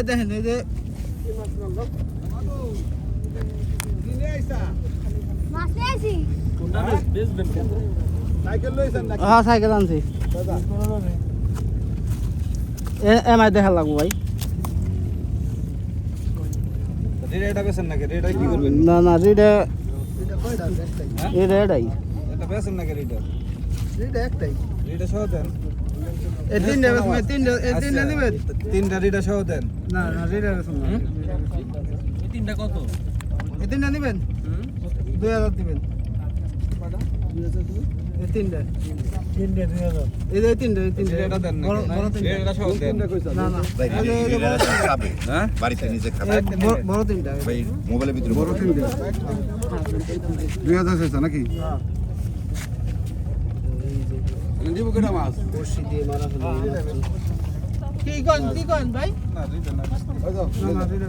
দেখেন এই যে হ্যাঁ সাইকেল আনছি এমআই দেখা লাগবো ভাই রেডা বেছেন নাকি রেডা কি করবেন না না রেডা এটাই এটা বেছেন নাকি রেডা রেডা একটাই রেডা সহ দেন এই তিনটা বেশ তিনটা এই তিনটা নেবেন তিনটা রেডা সহ দেন না না রেডা বেশ না এই তিনটা কত? এই তিনটা নেবেন 2000 দিবেন এই তিনটা এই যে তিনটা রেডা দেন বড় বড় তিনটা রেডা সহ দেন না না ভাই খাবে হ্যাঁ বাড়িতে নিজে খাবে বড় তিনটা ভাই মোবাইলের ভিতরে বড় তিনটা 2000 হইছে নাকি দিব কেটা মাছ বর্ষি দিয়ে মারা হলো কি কোন ভাই না রেডা না না না